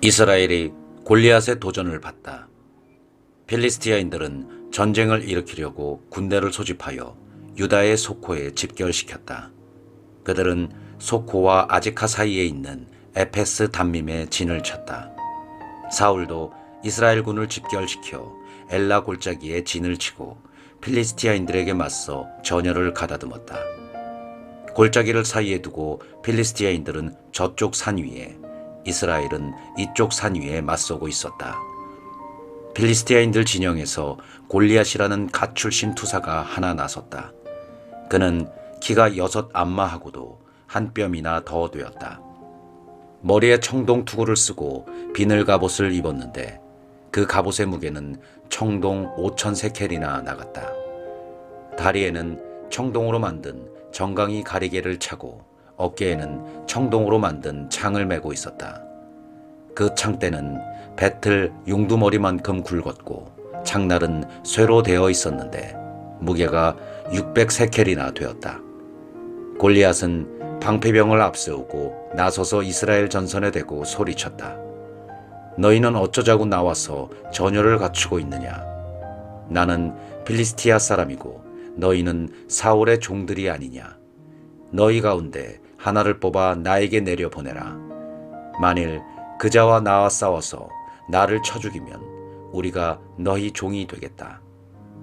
이스라엘이 골리앗의 도전을 받다. 필리스티아인들은 전쟁을 일으키려고 군대를 소집하여 유다의 소코에 집결시켰다. 그들은 소코와 아제카 사이에 있는 에페스 담밈에 진을 쳤다. 사울도 이스라엘군을 집결시켜 엘라 골짜기에 진을 치고 필리스티아인들에게 맞서 전열을 가다듬었다. 골짜기를 사이에 두고 필리스티아인들은 저쪽 산 위에, 이스라엘은 이쪽 산 위에 맞서고 있었다. 필리스티아인들 진영에서 골리앗이라는 갓 출신 투사가 하나 나섰다. 그는 키가 6 안마하고도 한 뼘이나 더 되었다. 머리에 청동 투구를 쓰고 비늘 갑옷을 입었는데 그 갑옷의 무게는 청동 5천 세켈이나 나갔다. 다리에는 청동으로 만든 정강이 가리개를 차고 어깨에는 청동으로 만든 창을 메고 있었다. 그 창대는 배틀 융두머리만큼 굵었고 창날은 쇠로 되어 있었는데 무게가 600세켈이나 되었다. 골리앗은 방패병을 앞세우고 나서서 이스라엘 전선에 대고 소리쳤다. 너희는 어쩌자고 나와서 전열을 갖추고 있느냐? 나는 필리스티아 사람이고 너희는 사울의 종들이 아니냐? 너희 가운데 하나를 뽑아 나에게 내려보내라. 만일 그자와 나와 싸워서 나를 쳐 죽이면 우리가 너희 종이 되겠다.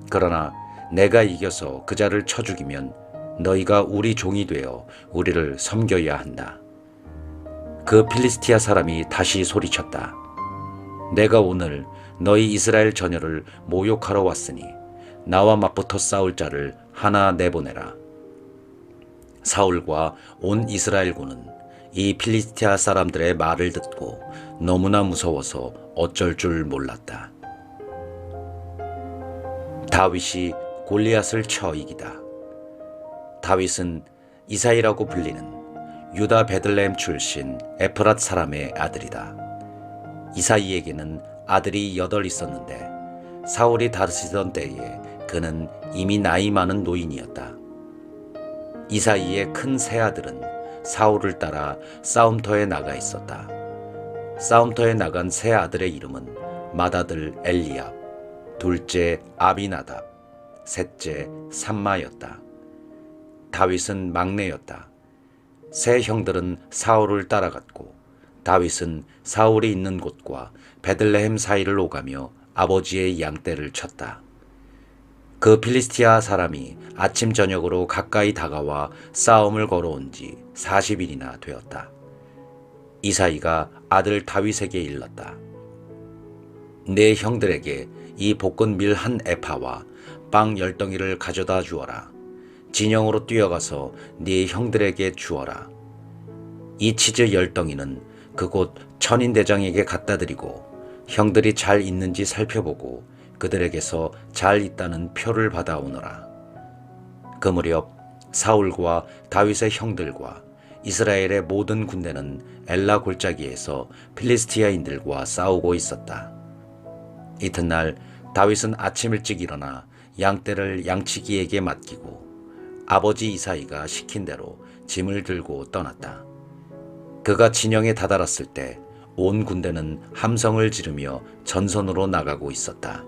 그러나 내가 이겨서 그자를 쳐 죽이면 너희가 우리 종이 되어 우리를 섬겨야 한다. 그 필리스티아 사람이 다시 소리쳤다. 내가 오늘 너희 이스라엘 전열을 모욕하러 왔으니 나와 맞붙어 싸울 자를 하나 내보내라. 사울과 온 이스라엘군은 이 필리스티아 사람들의 말을 듣고 너무나 무서워서 어쩔 줄 몰랐다. 다윗이 골리앗을 쳐 이기다. 다윗은 이사이라고 불리는 유다 베들레헴 출신 에프랏 사람의 아들이다. 이사이에게는 아들이 8 있었는데 사울이 다스리던 때에 그는 이미 나이 많은 노인이었다. 이사이의 큰 새아들은 사울을 따라 싸움터에 나가 있었다. 싸움터에 나간 새 아들의 이름은 맏아들 엘리압, 둘째 아비나답, 셋째 삼마였다. 다윗은 막내였다. 세 형들은 사울을 따라갔고 다윗은 사울이 있는 곳과 베들레헴 사이를 오가며 아버지의 양떼를 쳤다. 그 필리스티아 사람이 아침 저녁으로 가까이 다가와 싸움을 걸어온 지 40일이나 되었다. 이사이가 아들 다윗에게 일렀다. 내 형들에게 이 볶은 밀 한 에파와 빵 10덩이를 가져다 주어라. 진영으로 뛰어가서 네 형들에게 주어라. 이 치즈 10덩이는 그곳 천인대장에게 갖다 드리고 형들이 잘 있는지 살펴보고 그들에게서 잘 있다는 표를 받아오너라. 그 무렵 사울과 다윗의 형들과 이스라엘의 모든 군대는 엘라 골짜기에서 필리스티아인들과 싸우고 있었다. 이튿날 다윗은 아침 일찍 일어나 양떼를 양치기에게 맡기고 아버지 이사이가 시킨 대로 짐을 들고 떠났다. 그가 진영에 다다랐을 때 온 군대는 함성을 지르며 전선으로 나가고 있었다.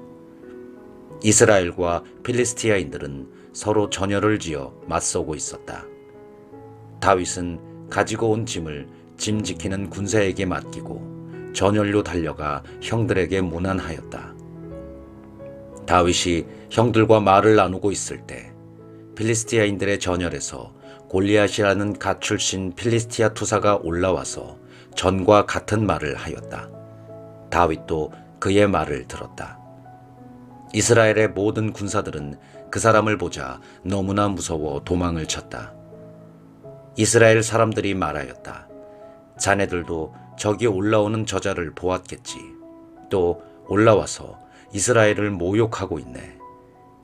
이스라엘과 필리스티아인들은 서로 전열을 지어 맞서고 있었다. 다윗은 가지고 온 짐을 짐 지키는 군사에게 맡기고 전열로 달려가 형들에게 문안하였다. 다윗이 형들과 말을 나누고 있을 때 필리스티아인들의 전열에서 골리앗이라는 갓 출신 필리스티아 투사가 올라와서 전과 같은 말을 하였다. 다윗도 그의 말을 들었다. 이스라엘의 모든 군사들은 그 사람을 보자 너무나 무서워 도망을 쳤다. 이스라엘 사람들이 말하였다. 자네들도 저기 올라오는 저자를 보았겠지. 또 올라와서 이스라엘을 모욕하고 있네.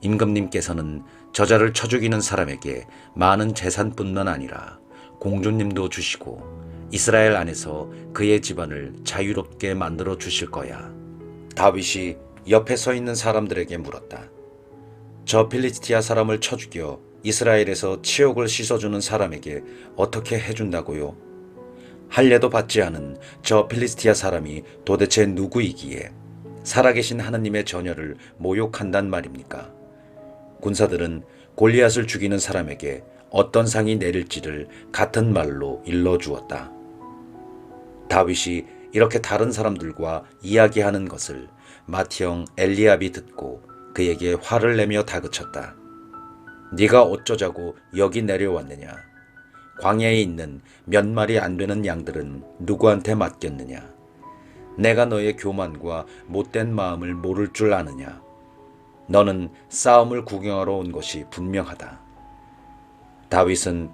임금님께서는 저자를 쳐 죽이는 사람에게 많은 재산뿐만 아니라 공주님도 주시고 이스라엘 안에서 그의 집안을 자유롭게 만들어 주실 거야. 다윗이 옆에 서 있는 사람들에게 물었다. 저 필리스티아 사람을 쳐 죽여 이스라엘에서 치욕을 씻어주는 사람에게 어떻게 해준다고요? 할례도 받지 않은 저 필리스티아 사람이 도대체 누구이기에 살아계신 하느님의 전열을 모욕한단 말입니까? 군사들은 골리앗을 죽이는 사람에게 어떤 상이 내릴지를 같은 말로 일러주었다. 다윗이 이렇게 다른 사람들과 이야기하는 것을 마티형 엘리압이 듣고 그에게 화를 내며 다그쳤다. 네가 어쩌자고 여기 내려왔느냐? 광야에 있는 몇 마리 안 되는 양들은 누구한테 맡겼느냐? 내가 너의 교만과 못된 마음을 모를 줄 아느냐? 너는 싸움을 구경하러 온 것이 분명하다. 다윗은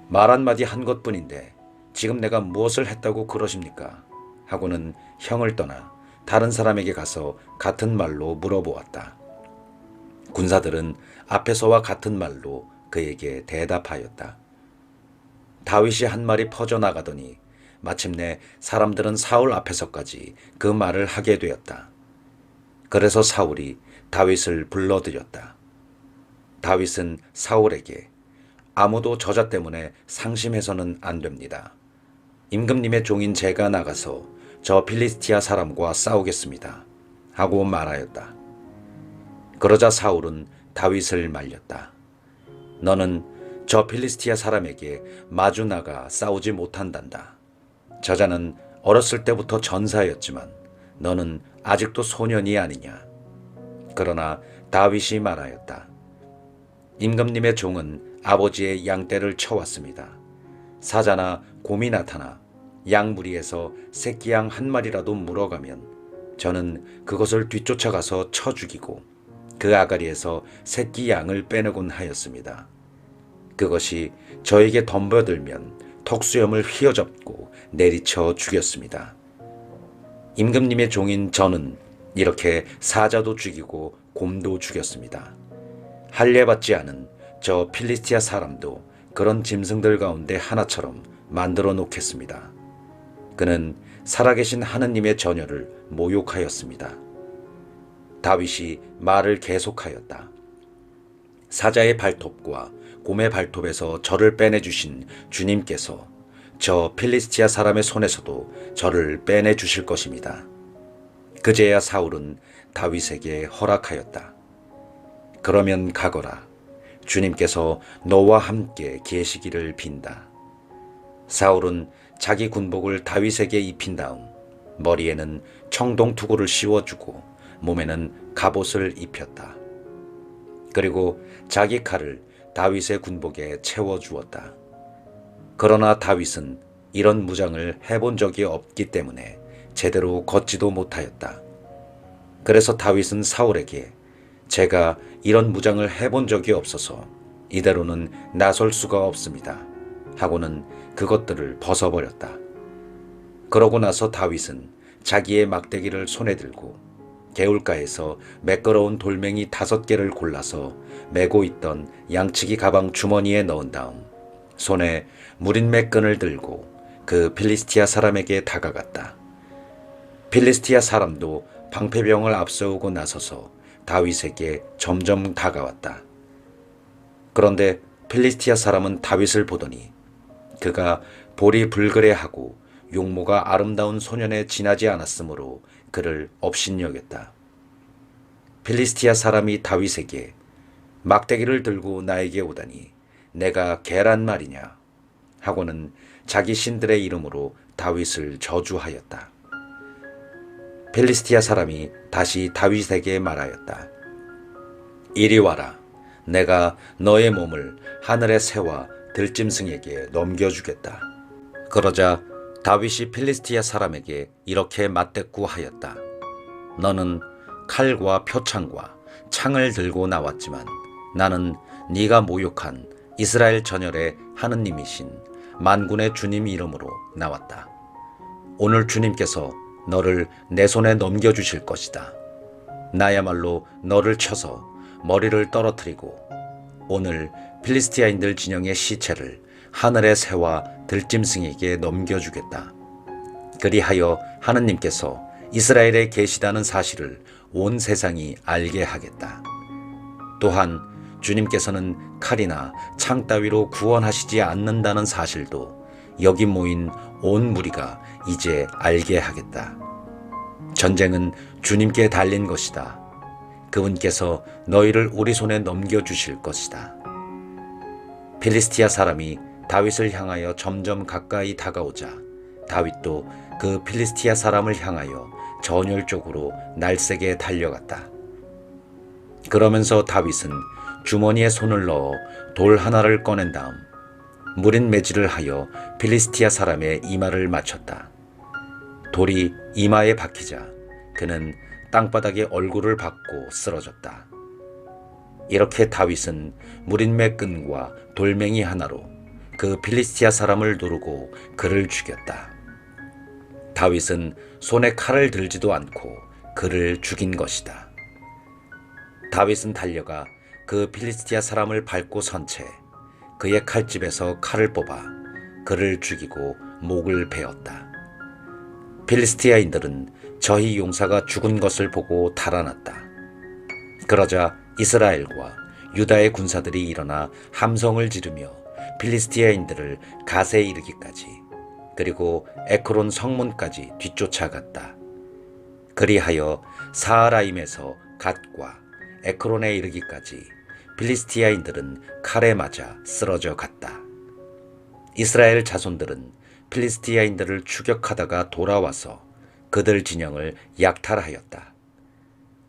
말 한마디 한 것뿐인데 지금 내가 무엇을 했다고 그러십니까? 하고는 형을 떠나 다른 사람에게 가서 같은 말로 물어보았다. 군사들은 앞에서와 같은 말로 그에게 대답하였다. 다윗이 한 말이 퍼져나가더니 마침내 사람들은 사울 앞에서까지 그 말을 하게 되었다. 그래서 사울이 다윗을 불러들였다. 다윗은 사울에게 아무도 저자 때문에 상심해서는 안 됩니다. 임금님의 종인 제가 나가서 저 필리스티아 사람과 싸우겠습니다. 하고 말하였다. 그러자 사울은 다윗을 말렸다. 너는 저 필리스티아 사람에게 마주 나가 싸우지 못한단다. 저자는 어렸을 때부터 전사였지만 너는 아직도 소년이 아니냐. 그러나 다윗이 말하였다. 임금님의 종은 아버지의 양떼를 쳐왔습니다. 사자나 곰이 나타나 양무리에서 새끼 양 한 마리라도 물어가면 저는 그것을 뒤쫓아가서 쳐 죽이고 그 아가리에서 새끼 양을 빼내곤 하였습니다. 그것이 저에게 덤벼들면 턱수염을 휘어잡고 내리쳐 죽였습니다. 임금님의 종인 저는 이렇게 사자도 죽이고 곰도 죽였습니다. 할례받지 않은 저 필리스티아 사람도 그런 짐승들 가운데 하나처럼 만들어 놓겠습니다. 그는 살아계신 하느님의 전열을 모욕하였습니다. 다윗이 말을 계속하였다. 사자의 발톱과 곰의 발톱에서 저를 빼내주신 주님께서 저 필리스티아 사람의 손에서도 저를 빼내주실 것입니다. 그제야 사울은 다윗에게 허락하였다. 그러면 가거라. 주님께서 너와 함께 계시기를 빈다. 사울은 자기 군복을 다윗에게 입힌 다음 머리에는 청동투구를 씌워주고 몸에는 갑옷을 입혔다. 그리고 자기 칼을 다윗의 군복에 채워주었다. 그러나 다윗은 이런 무장을 해본 적이 없기 때문에 제대로 걷지도 못하였다. 그래서 다윗은 사울에게 제가 이런 무장을 해본 적이 없어서 이대로는 나설 수가 없습니다. 하고는 그것들을 벗어버렸다. 그러고 나서 다윗은 자기의 막대기를 손에 들고 개울가에서 매끄러운 돌멩이 5개를 골라서 메고 있던 양치기 가방 주머니에 넣은 다음 손에 무린매 끈을 들고 그 필리스티아 사람에게 다가갔다. 필리스티아 사람도 방패병을 앞세우고 나서서 다윗에게 점점 다가왔다. 그런데 필리스티아 사람은 다윗을 보더니 그가 볼이 불그레하고 용모가 아름다운 소년에 지나지 않았으므로 그를 업신여겼다. 필리스티아 사람이 다윗에게 막대기를 들고 나에게 오다니 내가 개란 말이냐 하고는 자기 신들의 이름으로 다윗을 저주하였다. 필리스티아 사람이 다시 다윗에게 말하였다. 이리 와라. 내가 너의 몸을 하늘의 새와 들짐승에게 넘겨주겠다. 그러자 다윗이 필리스티아 사람에게 이렇게 맞대꾸하였다. 너는 칼과 표창과 창을 들고 나왔지만 나는 네가 모욕한 이스라엘 전열의 하느님이신 만군의 주님 이름으로 나왔다. 오늘 주님께서 너를 내 손에 넘겨주실 것이다. 나야말로 너를 쳐서 머리를 떨어뜨리고 오늘 필리스티아인들 진영의 시체를 하늘의 새와 들짐승에게 넘겨주겠다. 그리하여 하느님께서 이스라엘에 계시다는 사실을 온 세상이 알게 하겠다. 또한 주님께서는 칼이나 창 따위로 구원하시지 않는다는 사실도 여기 모인 온 무리가 이제 알게 하겠다. 전쟁은 주님께 달린 것이다. 그분께서 너희를 우리 손에 넘겨주실 것이다. 필리스티아 사람이 다윗을 향하여 점점 가까이 다가오자 다윗도 그 필리스티아 사람을 향하여 전율적으로 날쌔게 달려갔다. 그러면서 다윗은 주머니에 손을 넣어 돌 하나를 꺼낸 다음 무린 매질을 하여 필리스티아 사람의 이마를 맞췄다. 돌이 이마에 박히자 그는 땅바닥에 얼굴을 박고 쓰러졌다. 이렇게 다윗은 무린매 끈과 돌멩이 하나로 그 필리스티아 사람을 누르고 그를 죽였다. 다윗은 손에 칼을 들지도 않고 그를 죽인 것이다. 다윗은 달려가 그 필리스티아 사람을 밟고 선 채 그의 칼집에서 칼을 뽑아 그를 죽이고 목을 베었다. 필리스티아인들은 저희 용사가 죽은 것을 보고 달아났다. 그러자 이스라엘과 유다의 군사들이 일어나 함성을 지르며 필리스티아인들을 갓에 이르기까지 그리고 에크론 성문까지 뒤쫓아갔다. 그리하여 사하라임에서 갓과 에크론에 이르기까지 필리스티아인들은 칼에 맞아 쓰러져 갔다. 이스라엘 자손들은 필리스티아인들을 추격하다가 돌아와서 그들 진영을 약탈하였다.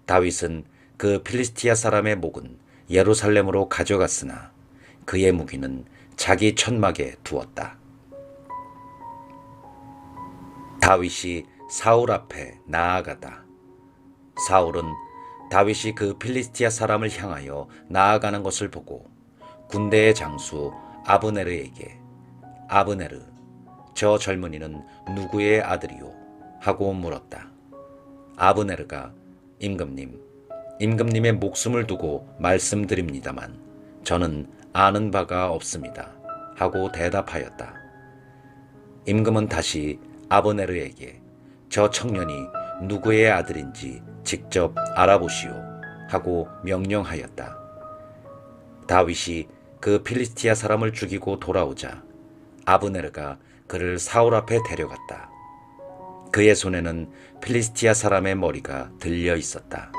다윗은 그 필리스티아 사람의 목은 예루살렘으로 가져갔으나 그의 무기는 자기 천막에 두었다. 다윗이 사울 앞에 나아가다. 사울은 다윗이 그 필리스티아 사람을 향하여 나아가는 것을 보고 군대의 장수 아브네르에게 아브네르, 저 젊은이는 누구의 아들이오? 하고 물었다. 아브네르가 임금님의 목숨을 두고 말씀드립니다만 저는 아는 바가 없습니다. 하고 대답하였다. 임금은 다시 아브네르에게 저 청년이 누구의 아들인지 직접 알아보시오. 하고 명령하였다. 다윗이 그 필리스티아 사람을 죽이고 돌아오자 아브네르가 그를 사울 앞에 데려갔다. 그의 손에는 필리스티아 사람의 머리가 들려 있었다.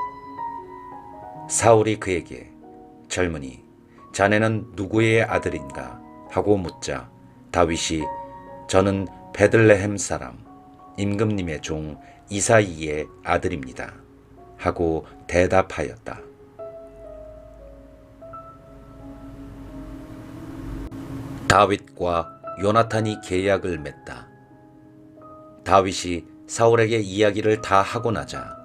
사울이 그에게 젊은이, 자네는 누구의 아들인가? 하고 묻자 다윗이 저는 베들레헴 사람 임금님의 종 이사이의 아들입니다. 하고 대답하였다. 다윗과 요나탄이 계약을 맺다. 다윗이 사울에게 이야기를 다 하고 나자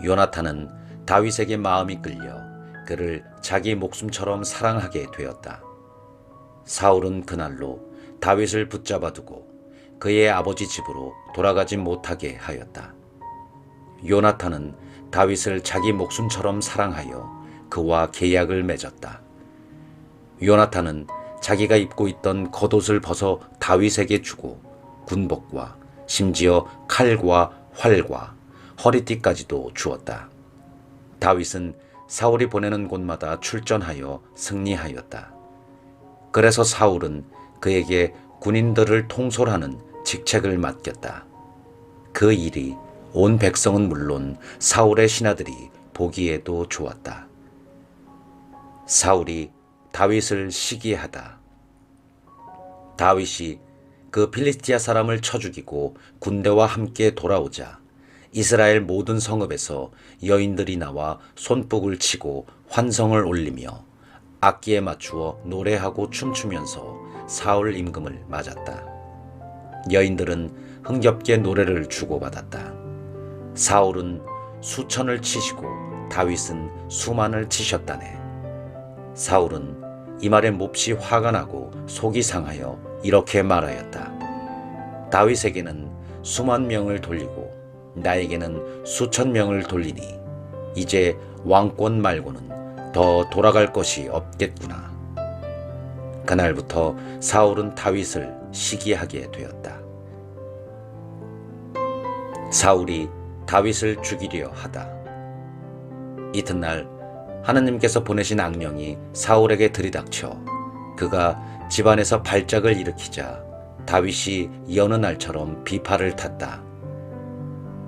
요나탄은 다윗에게 마음이 끌려 그를 자기 목숨처럼 사랑하게 되었다. 사울은 그날로 다윗을 붙잡아 두고 그의 아버지 집으로 돌아가지 못하게 하였다. 요나탄은 다윗을 자기 목숨처럼 사랑하여 그와 계약을 맺었다. 요나탄은 자기가 입고 있던 겉옷을 벗어 다윗에게 주고 군복과 심지어 칼과 활과 허리띠까지도 주었다. 다윗은 사울이 보내는 곳마다 출전하여 승리하였다. 그래서 사울은 그에게 군인들을 통솔하는 직책을 맡겼다. 그 일이 온 백성은 물론 사울의 신하들이 보기에도 좋았다. 사울이 다윗을 시기하다. 다윗이 그 필리스티아 사람을 쳐 죽이고 군대와 함께 돌아오자 이스라엘 모든 성읍에서 여인들이 나와 손뼉을 치고 환성을 올리며 악기에 맞추어 노래하고 춤추면서 사울 임금을 맞았다. 여인들은 흥겹게 노래를 주고받았다. 사울은 수천을 치시고 다윗은 수만을 치셨다네. 사울은 이 말에 몹시 화가 나고 속이 상하여 이렇게 말하였다. 다윗에게는 수만 명을 돌리고 나에게는 수천 명을 돌리니 이제 왕권 말고는 더 돌아갈 것이 없겠구나. 그날부터 사울은 다윗을 시기하게 되었다. 사울이 다윗을 죽이려 하다. 이튿날 하느님께서 보내신 악령이 사울에게 들이닥쳐 그가 집안에서 발작을 일으키자 다윗이 여느 날처럼 비파를 탔다.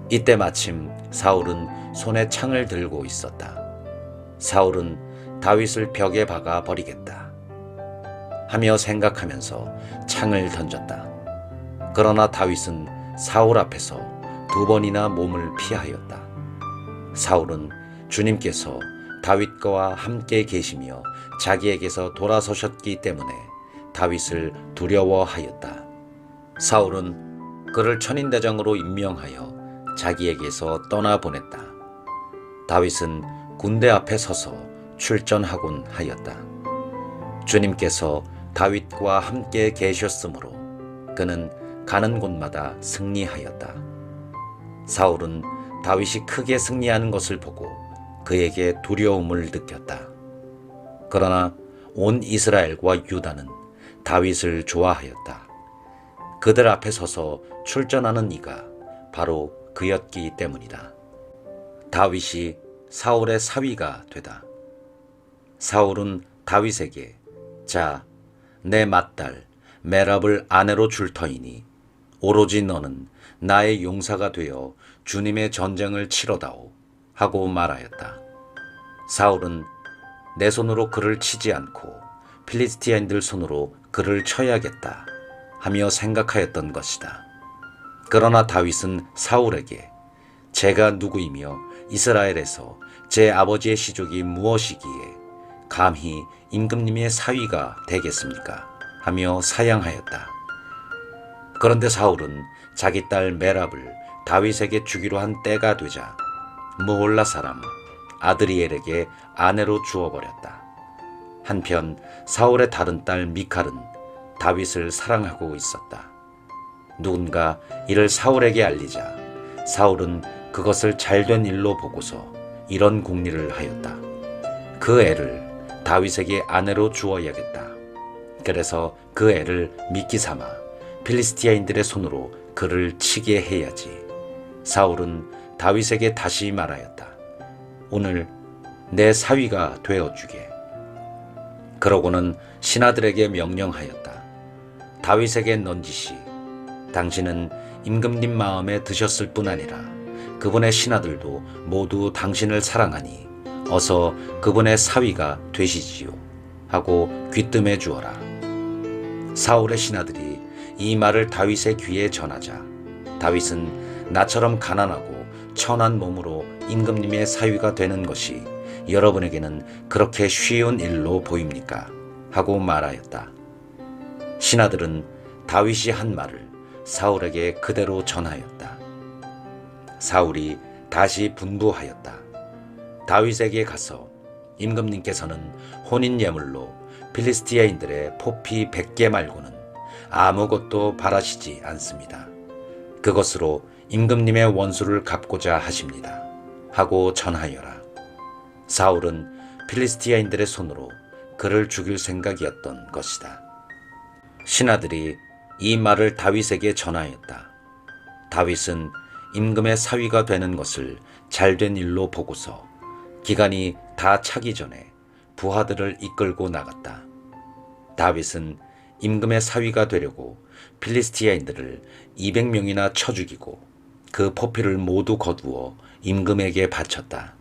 이때 마침 사울은 손에 창을 들고 있었다. 사울은 다윗을 벽에 박아 버리겠다 하며 생각하면서 창을 던졌다. 그러나 다윗은 사울 앞에서 2번이나 몸을 피하였다. 사울은 주님께서 다윗과 함께 계시며 자기에게서 돌아서셨기 때문에 다윗을 두려워하였다. 사울은 그를 천인대장으로 임명하여 자기에게서 떠나보냈다. 다윗은 군대 앞에 서서 출전하곤 하였다. 주님께서 다윗과 함께 계셨으므로 그는 가는 곳마다 승리하였다. 사울은 다윗이 크게 승리하는 것을 보고 그에게 두려움을 느꼈다. 그러나 온 이스라엘과 유다는 다윗을 좋아하였다. 그들 앞에 서서 출전하는 이가 바로 그였기 때문이다. 다윗이 사울의 사위가 되다. 사울은 다윗에게 자, 내 맏딸 메랍을 아내로 줄 터이니 오로지 너는 나의 용사가 되어 주님의 전쟁을 치러다오 하고 말하였다. 사울은 내 손으로 그를 치지 않고 필리스티아인들 손으로 그를 쳐야겠다 하며 생각하였던 것이다. 그러나 다윗은 사울에게 제가 누구이며 이스라엘에서 제 아버지의 시족이 무엇이기에 감히 임금님의 사위가 되겠습니까? 하며 사양하였다. 그런데 사울은 자기 딸 메랍을 다윗에게 주기로 한 때가 되자 무홀라 사람 아드리엘에게 아내로 주어버렸다. 한편 사울의 다른 딸 미칼은 다윗을 사랑하고 있었다. 누군가 이를 사울에게 알리자 사울은 그것을 잘된 일로 보고서 이런 궁리를 하였다. 그 애를 다윗에게 아내로 주어야겠다. 그래서 그 애를 미끼 삼아 필리스티아인들의 손으로 그를 치게 해야지. 사울은 다윗에게 다시 말하였다. 오늘 내 사위가 되어주게. 그러고는 신하들에게 명령하였다. 다윗에게 넌지시 당신은 임금님 마음에 드셨을 뿐 아니라 그분의 신하들도 모두 당신을 사랑하니 어서 그분의 사위가 되시지요 하고 귀뜸해 주어라. 사울의 신하들이 이 말을 다윗의 귀에 전하자 다윗은 나처럼 가난하고 천한 몸으로 임금님의 사위가 되는 것이 여러분에게는 그렇게 쉬운 일로 보입니까? 하고 말하였다. 신하들은 다윗이 한 말을 사울에게 그대로 전하였다. 사울이 다시 분부하였다. 다윗에게 가서 임금님께서는 혼인예물로 필리스티아인들의 포피 100개 말고는 아무것도 바라시지 않습니다. 그것으로 임금님의 원수를 갚고자 하십니다. 하고 전하여라. 사울은 필리스티아인들의 손으로 그를 죽일 생각이었던 것이다. 신하들이 이 말을 다윗에게 전하였다. 다윗은 임금의 사위가 되는 것을 잘된 일로 보고서 기간이 다 차기 전에 부하들을 이끌고 나갔다. 다윗은 임금의 사위가 되려고 필리스티아인들을 200명이나 쳐 죽이고 그 포피를 모두 거두어 임금에게 바쳤다.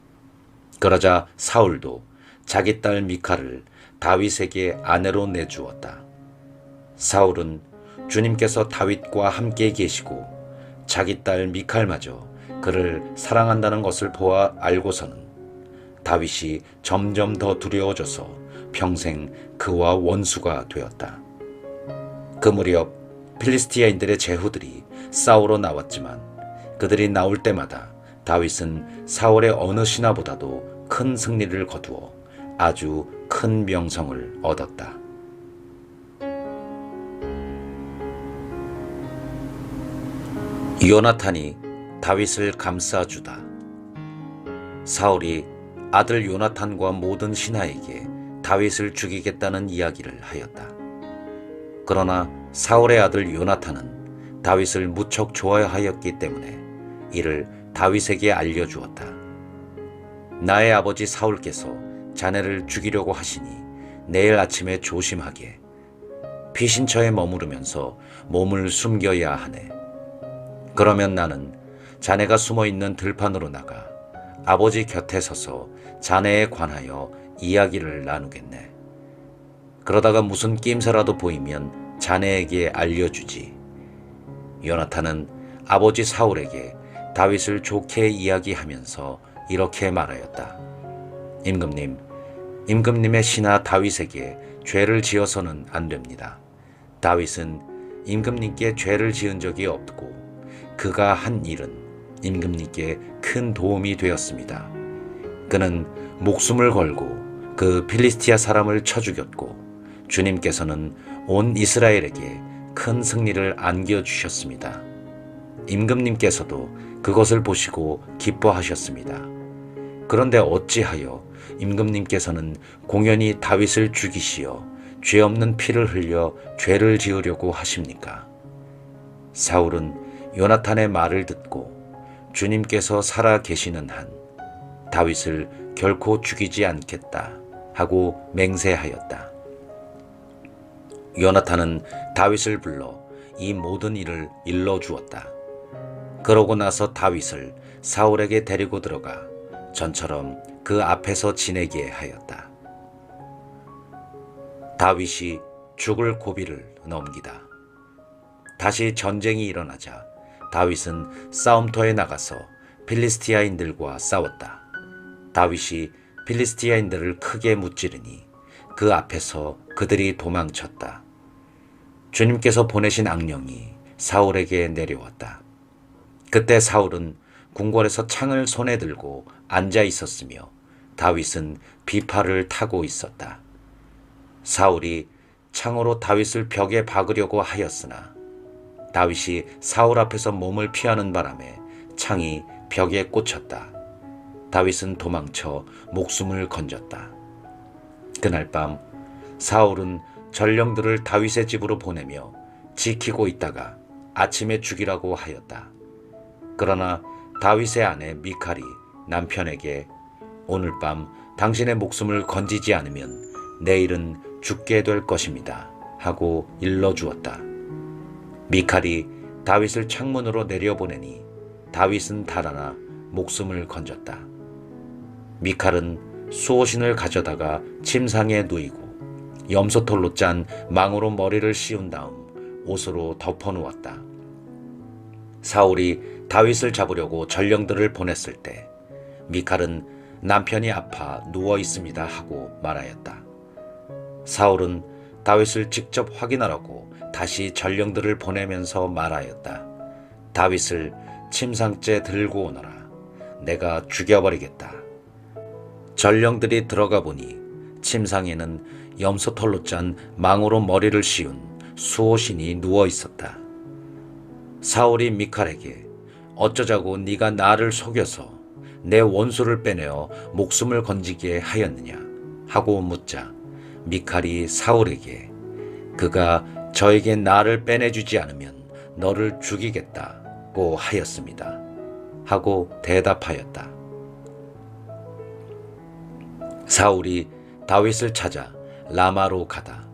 그러자 사울도 자기 딸 미칼을 다윗에게 아내로 내주었다. 사울은 주님께서 다윗과 함께 계시고 자기 딸 미칼마저 그를 사랑한다는 것을 보아 알고서는 다윗이 점점 더 두려워져서 평생 그와 원수가 되었다. 그 무렵 필리스티아인들의 제후들이 싸우러 나왔지만 그들이 나올 때마다 다윗은 사울의 어느 신하보다도 큰 승리를 거두어 아주 큰 명성을 얻었다. 요나탄이 다윗을 감싸주다. 사울이 아들 요나탄과 모든 신하에게 다윗을 죽이겠다는 이야기를 하였다. 그러나 사울의 아들 요나탄은 다윗을 무척 좋아하였기 때문에 이를 다윗에게 알려주었다. 나의 아버지 사울께서 자네를 죽이려고 하시니 내일 아침에 조심하게. 피신처에 머무르면서 몸을 숨겨야 하네. 그러면 나는 자네가 숨어있는 들판으로 나가 아버지 곁에 서서 자네에 관하여 이야기를 나누겠네. 그러다가 무슨 낌새라도 보이면 자네에게 알려주지. 요나탄은 아버지 사울에게 다윗을 좋게 이야기하면서 이렇게 말하였다. 임금님의 신하 다윗에게 죄를 지어서는 안 됩니다. 다윗은 임금님께 죄를 지은 적이 없고 그가 한 일은 임금님께 큰 도움이 되었습니다. 그는 목숨을 걸고 그 필리스티아 사람을 쳐 죽였고 주님께서는 온 이스라엘에게 큰 승리를 안겨주셨습니다. 임금님께서도 그것을 보시고 기뻐하셨습니다. 그런데 어찌하여 임금님께서는 공연히 다윗을 죽이시어 죄 없는 피를 흘려 죄를 지으려고 하십니까? 사울은 요나탄의 말을 듣고 주님께서 살아 계시는 한 다윗을 결코 죽이지 않겠다 하고 맹세하였다. 요나탄은 다윗을 불러 이 모든 일을 일러주었다. 그러고 나서 다윗을 사울에게 데리고 들어가 전처럼 그 앞에서 지내게 하였다. 다윗이 죽을 고비를 넘기다. 다시 전쟁이 일어나자 다윗은 싸움터에 나가서 필리스티아인들과 싸웠다. 다윗이 필리스티아인들을 크게 무찌르니 그 앞에서 그들이 도망쳤다. 주님께서 보내신 악령이 사울에게 내려왔다. 그때 사울은 궁궐에서 창을 손에 들고 앉아 있었으며 다윗은 비파를 타고 있었다. 사울이 창으로 다윗을 벽에 박으려고 하였으나 다윗이 사울 앞에서 몸을 피하는 바람에 창이 벽에 꽂혔다. 다윗은 도망쳐 목숨을 건졌다. 그날 밤 사울은 전령들을 다윗의 집으로 보내며 지키고 있다가 아침에 죽이라고 하였다. 그러나 다윗의 아내 미칼이 남편에게 오늘 밤 당신의 목숨을 건지지 않으면 내일은 죽게 될 것입니다 하고 일러주었다. 미칼이 다윗을 창문으로 내려보내니 다윗은 달아나 목숨을 건졌다. 미칼은 수호신을 가져다가 침상에 누이고 염소털로 짠 망으로 머리를 씌운 다음 옷으로 덮어놓았다. 사울이 다윗을 잡으려고 전령들을 보냈을 때 미칼은 남편이 아파 누워 있습니다 하고 말하였다. 사울은 다윗을 직접 확인하라고 다시 전령들을 보내면서 말하였다. 다윗을 침상째 들고 오너라. 내가 죽여버리겠다. 전령들이 들어가 보니 침상에는 염소털로 짠 망으로 머리를 씌운 수호신이 누워 있었다. 사울이 미칼에게 어쩌자고 네가 나를 속여서 내 원수를 빼내어 목숨을 건지게 하였느냐 하고 묻자 미칼이 사울에게 그가 저에게 나를 빼내주지 않으면 너를 죽이겠다고 하였습니다 하고 대답하였다. 사울이 다윗을 찾아 라마로 가다.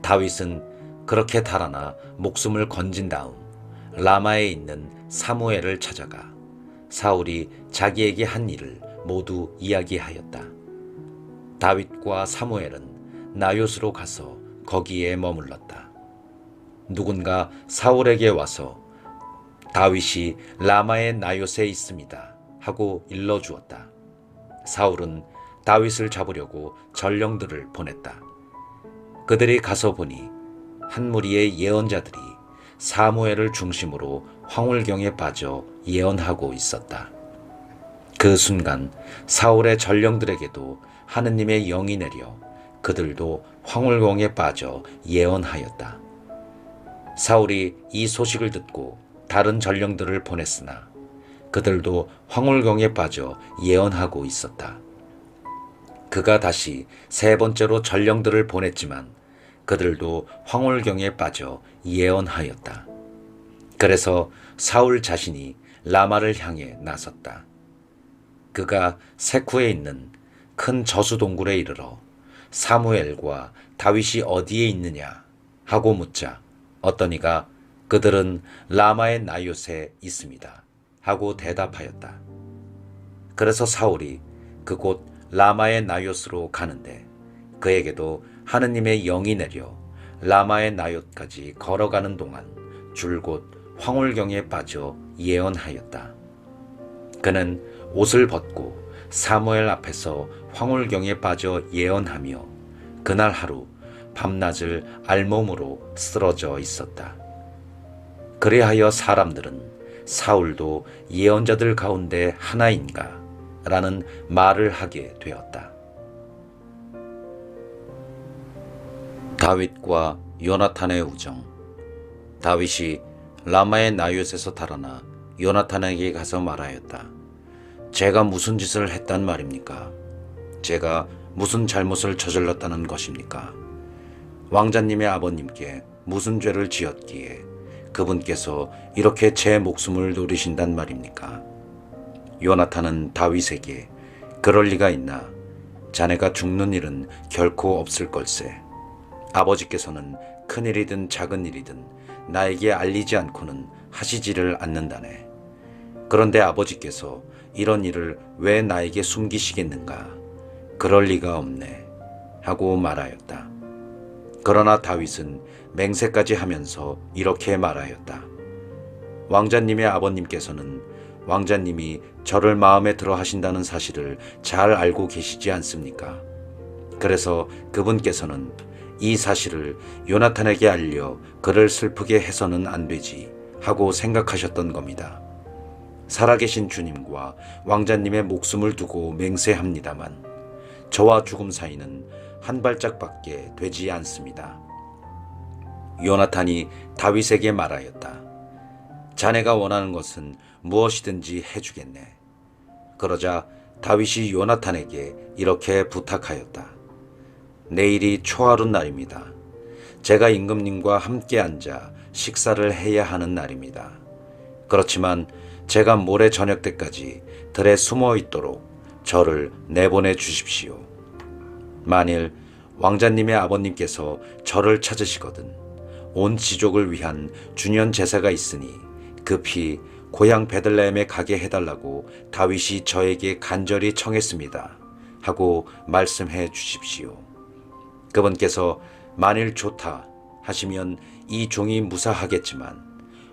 다윗은 그렇게 달아나 목숨을 건진 다음 라마에 있는 사무엘을 찾아가 사울이 자기에게 한 일을 모두 이야기하였다. 다윗과 사무엘은 나요스로 가서 거기에 머물렀다. 누군가 사울에게 와서 다윗이 라마의 나요스에 있습니다 하고 일러주었다. 사울은 다윗을 잡으려고 전령들을 보냈다. 그들이 가서 보니 한 무리의 예언자들이 사무엘을 중심으로 황홀경에 빠져 예언하고 있었다. 그 순간 사울의 전령들에게도 하느님의 영이 내려 그들도 황홀경에 빠져 예언하였다. 사울이 이 소식을 듣고 다른 전령들을 보냈으나 그들도 황홀경에 빠져 예언하고 있었다. 그가 다시 세 번째로 전령들을 보냈지만 그들도 황홀경에 빠져 예언하였다. 그래서 사울 자신이 라마를 향해 나섰다. 그가 세쿠에 있는 큰 저수 동굴에 이르러 사무엘과 다윗이 어디에 있느냐 하고 묻자 어떤 이가 그들은 라마의 나요트에 있습니다 하고 대답하였다. 그래서 사울이 그곳 라마의 나요트로 가는데 그에게도 하느님의 영이 내려 라마의 나요트까지 걸어가는 동안 줄곧 황홀경에 빠져 예언하였다. 그는 옷을 벗고 사무엘 앞에서 황홀경에 빠져 예언하며 그날 하루 밤낮을 알몸으로 쓰러져 있었다. 그리하여 사람들은 사울도 예언자들 가운데 하나인가? 라는 말을 하게 되었다. 다윗과 요나탄의 우정. 다윗이 라마의 나요트에서 달아나 요나탄에게 가서 말하였다. 제가 무슨 짓을 했단 말입니까? 제가 무슨 잘못을 저질렀다는 것입니까? 왕자님의 아버님께 무슨 죄를 지었기에 그분께서 이렇게 제 목숨을 노리신단 말입니까? 요나탄은 다윗에게 그럴 리가 있나? 자네가 죽는 일은 결코 없을 걸세. 아버지께서는 큰 일이든 작은 일이든 나에게 알리지 않고는 하시지를 않는다네. 그런데 아버지께서 이런 일을 왜 나에게 숨기시겠는가? 그럴 리가 없네. 하고 말하였다. 그러나 다윗은 맹세까지 하면서 이렇게 말하였다. 왕자님의 아버님께서는 왕자님이 저를 마음에 들어 하신다는 사실을 잘 알고 계시지 않습니까? 그래서 그분께서는 이 사실을 요나탄에게 알려 그를 슬프게 해서는 안 되지 하고 생각하셨던 겁니다. 살아계신 주님과 왕자님의 목숨을 두고 맹세합니다만 저와 죽음 사이는 한 발짝밖에 되지 않습니다. 요나탄이 다윗에게 말하였다. 자네가 원하는 것은 무엇이든지 해주겠네. 그러자 다윗이 요나탄에게 이렇게 부탁하였다. 내일이 초하룻 날입니다. 제가 임금님과 함께 앉아 식사를 해야 하는 날입니다. 그렇지만 제가 모레 저녁 때까지 들에 숨어 있도록 저를 내보내 주십시오. 만일 왕자님의 아버님께서 저를 찾으시거든 온 지족을 위한 준현 제사가 있으니 급히 고향 베들레헴에 가게 해달라고 다윗이 저에게 간절히 청했습니다. 하고 말씀해 주십시오. 그분께서 만일 좋다 하시면 이 종이 무사하겠지만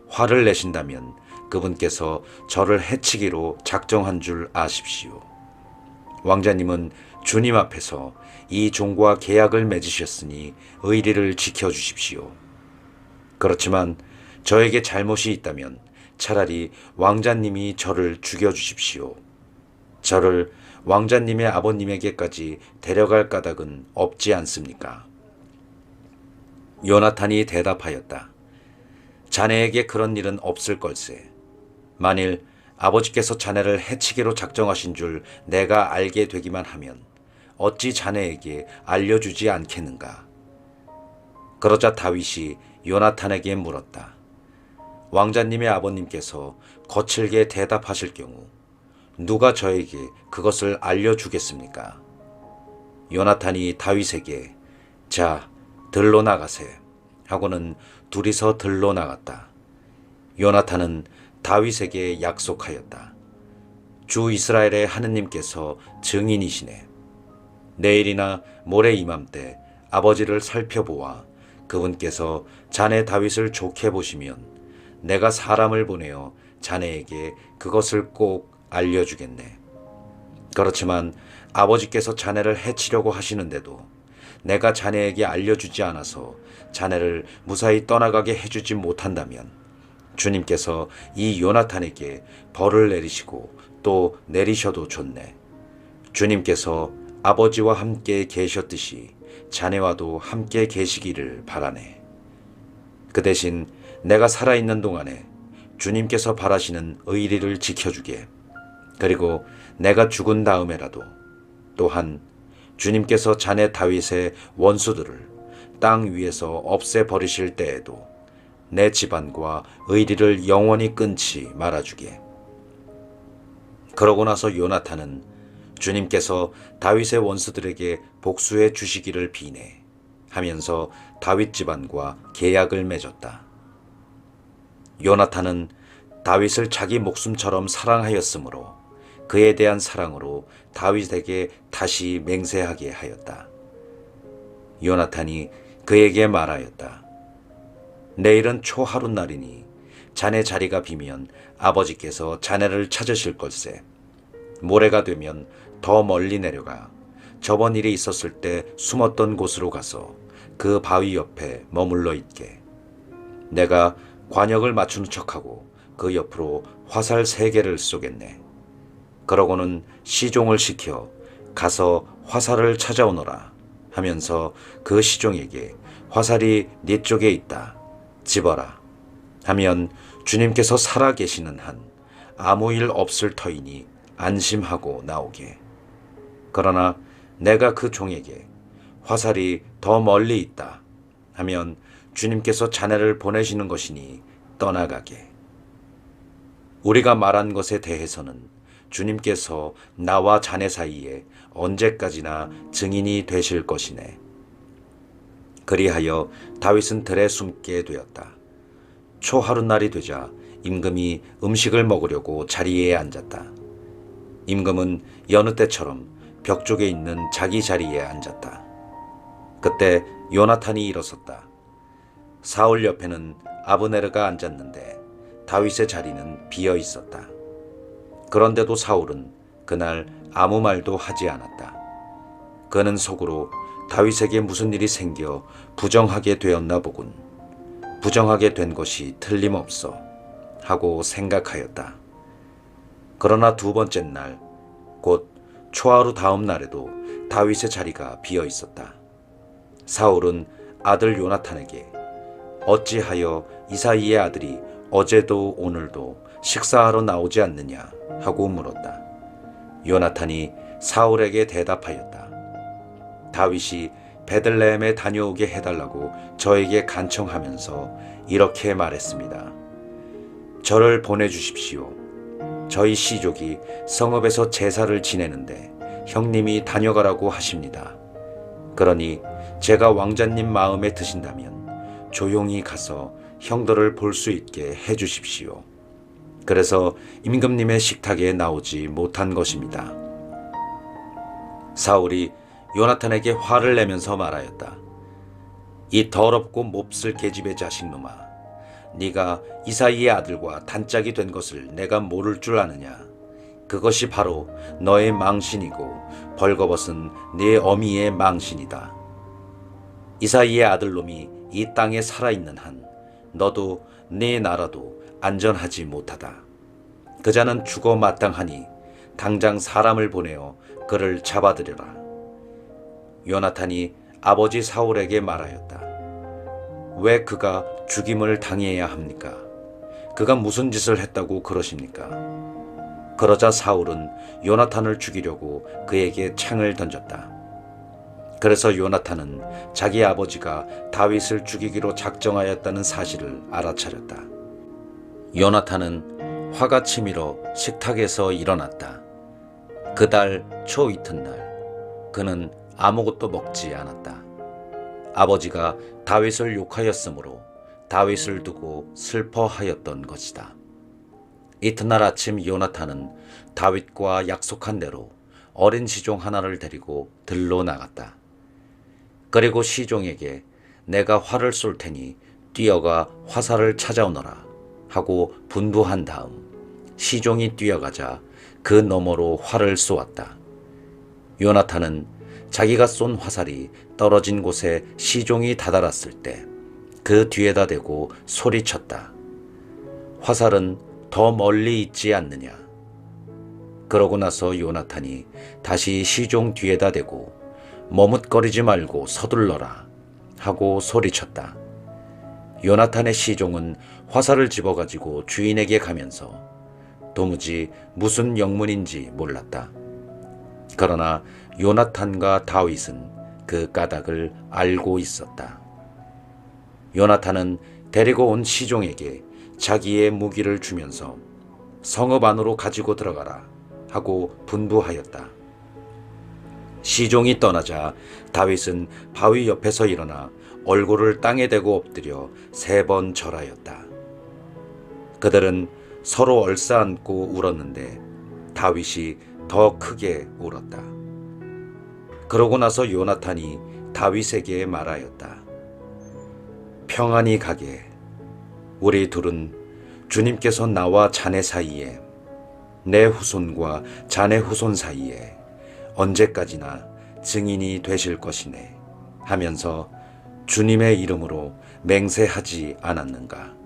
화를 내신다면 그분께서 저를 해치기로 작정한 줄 아십시오. 왕자님은 주님 앞에서 이 종과 계약을 맺으셨으니 의리를 지켜주십시오. 그렇지만 저에게 잘못이 있다면 차라리 왕자님이 저를 죽여주십시오. 저를 왕자님의 아버님에게까지 데려갈 까닭은 없지 않습니까? 요나탄이 대답하였다. 자네에게 그런 일은 없을 걸세. 만일 아버지께서 자네를 해치기로 작정하신 줄 내가 알게 되기만 하면 어찌 자네에게 알려주지 않겠는가? 그러자 다윗이 요나탄에게 물었다. 왕자님의 아버님께서 거칠게 대답하실 경우 누가 저에게 그것을 알려주겠습니까? 요나탄이 다윗에게 자, 들로 나가세 하고는 둘이서 들로 나갔다. 요나탄은 다윗에게 약속하였다. 주 이스라엘의 하느님께서 증인이시네. 내일이나 모레 이맘때 아버지를 살펴보아 그분께서 자네 다윗을 좋게 보시면 내가 사람을 보내어 자네에게 그것을 꼭 알려주겠네. 그렇지만 아버지께서 자네를 해치려고 하시는데도 내가 자네에게 알려주지 않아서 자네를 무사히 떠나가게 해주지 못한다면 주님께서 이 요나탄에게 벌을 내리시고 또 내리셔도 좋네. 주님께서 아버지와 함께 계셨듯이 자네와도 함께 계시기를 바라네. 그 대신 내가 살아있는 동안에 주님께서 바라시는 의리를 지켜주게. 그리고 내가 죽은 다음에라도 또한 주님께서 자네 다윗의 원수들을 땅 위에서 없애버리실 때에도 내 집안과 의리를 영원히 끊지 말아주게. 그러고 나서 요나탄은 주님께서 다윗의 원수들에게 복수해 주시기를 비네. 하면서 다윗 집안과 계약을 맺었다. 요나탄은 다윗을 자기 목숨처럼 사랑하였으므로 그에 대한 사랑으로 다윗에게 다시 맹세하게 하였다. 요나탄이 그에게 말하였다. 내일은 초하룻날이니 자네 자리가 비면 아버지께서 자네를 찾으실 걸세. 모레가 되면 더 멀리 내려가 저번 일이 있었을 때 숨었던 곳으로 가서 그 바위 옆에 머물러 있게. 내가 관역을 맞추는 척하고 그 옆으로 화살 3개를 쏘겠네. 그러고는 시종을 시켜 가서 화살을 찾아오너라 하면서 그 시종에게 화살이 네 쪽에 있다. 집어라 하면 주님께서 살아 계시는 한 아무 일 없을 터이니 안심하고 나오게. 그러나 내가 그 종에게 화살이 더 멀리 있다 하면 주님께서 자네를 보내시는 것이니 떠나가게. 우리가 말한 것에 대해서는 주님께서 나와 자네 사이에 언제까지나 증인이 되실 것이네. 그리하여 다윗은 들에 숨게 되었다. 초하룻날이 되자 임금이 음식을 먹으려고 자리에 앉았다. 임금은 여느 때처럼 벽 쪽에 있는 자기 자리에 앉았다. 그때 요나탄이 일어섰다. 사울 옆에는 아브네르가 앉았는데 다윗의 자리는 비어 있었다. 그런데도 사울은 그날 아무 말도 하지 않았다. 그는 속으로 다윗에게 무슨 일이 생겨 부정하게 되었나 보군. 부정하게 된 것이 틀림없어 하고 생각하였다. 그러나 2번째 날, 곧 초하루 다음 날에도 다윗의 자리가 비어 있었다. 사울은 아들 요나탄에게 어찌하여 이사이의 아들이 어제도 오늘도 식사하러 나오지 않느냐 하고 물었다. 요나탄이 사울에게 대답하였다. 다윗이 베들레헴에 다녀오게 해달라고 저에게 간청하면서 이렇게 말했습니다. 저를 보내주십시오. 저희 시족이 성읍에서 제사를 지내는데 형님이 다녀가라고 하십니다. 그러니 제가 왕자님 마음에 드신다면 조용히 가서 형들을 볼 수 있게 해주십시오. 그래서 임금님의 식탁에 나오지 못한 것입니다. 사울이 요나탄에게 화를 내면서 말하였다. 이 더럽고 몹쓸 계집의 자식놈아, 네가 이사이의 아들과 단짝이 된 것을 내가 모를 줄 아느냐? 그것이 바로 너의 망신이고 벌거벗은 네 어미의 망신이다. 이사이의 아들놈이 이 땅에 살아있는 한 너도 네 나라도 안전하지 못하다. 그자는 죽어 마땅하니 당장 사람을 보내어 그를 잡아들여라. 요나탄이 아버지 사울에게 말하였다. 왜 그가 죽임을 당해야 합니까? 그가 무슨 짓을 했다고 그러십니까? 그러자 사울은 요나탄을 죽이려고 그에게 창을 던졌다. 그래서 요나탄은 자기 아버지가 다윗을 죽이기로 작정하였다는 사실을 알아차렸다. 요나탄은 화가 치밀어 식탁에서 일어났다. 그달 초 이튿날 그는 아무것도 먹지 않았다. 아버지가 다윗을 욕하였으므로 다윗을 두고 슬퍼하였던 것이다. 이튿날 아침 요나탄은 다윗과 약속한 대로 어린 시종 하나를 데리고 들로 나갔다. 그리고 시종에게 내가 활을 쏠 테니 뛰어가 화살을 찾아오너라 하고 분부한 다음 시종이 뛰어가자 그 너머로 활을 쏘았다. 요나탄은 자기가 쏜 화살이 떨어진 곳에 시종이 다다랐을 때 그 뒤에다 대고 소리쳤다. 화살은 더 멀리 있지 않느냐. 그러고 나서 요나탄이 다시 시종 뒤에다 대고 머뭇거리지 말고 서둘러라 하고 소리쳤다. 요나탄의 시종은 화살을 집어가지고 주인에게 가면서 도무지 무슨 영문인지 몰랐다. 그러나 요나탄과 다윗은 그 까닭을 알고 있었다. 요나탄은 데리고 온 시종에게 자기의 무기를 주면서 성읍 안으로 가지고 들어가라 하고 분부하였다. 시종이 떠나자 다윗은 바위 옆에서 일어나 얼굴을 땅에 대고 엎드려 3번 절하였다. 그들은 서로 얼싸안고 울었는데 다윗이 더 크게 울었다. 그러고 나서 요나탄이 다윗에게 말하였다. 평안히 가게. 우리 둘은 주님께서 나와 자네 사이에, 내 후손과 자네 후손 사이에 언제까지나 증인이 되실 것이네 하면서 주님의 이름으로 맹세하지 않았는가.